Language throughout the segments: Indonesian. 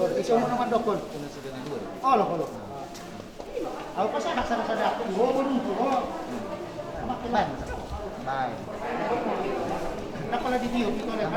Isi umur naman dokon. Oh, lo. Ako pa sa ako. Makilan. Bye. Napala di Dio, ito na.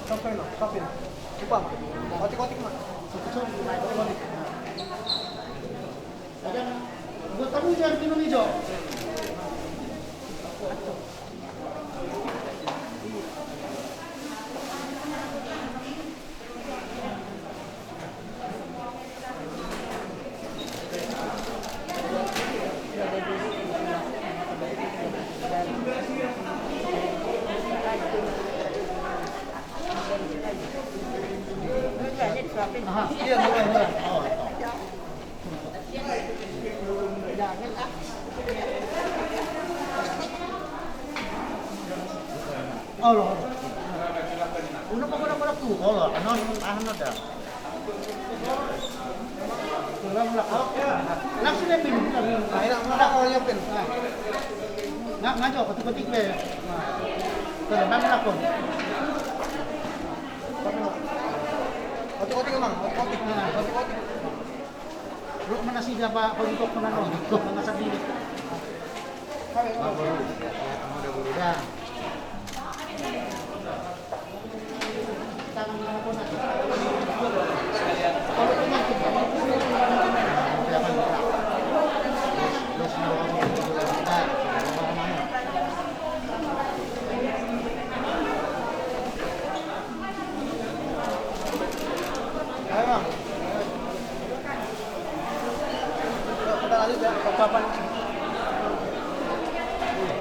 Sampai no. Upang. Kotik-kotik mah. Kotik-kotik. Ada buat kamu jangan minum hijau. Iya, boleh. Oh, jangan ah. Oh, loh. Udah pokoknya tuh. Oh, loh. Ano dah. Langsung dia pindah. Nah, yang pindah. Ngajo ketik-ketik be. Nah. Mana lakon? Kotik-kotik emang, kotik. Lu mana sih siapa untuk menanam? Mana sendiri? Ya. Tangan lakon aja. Kalau itu mah kita lanjut ya, papan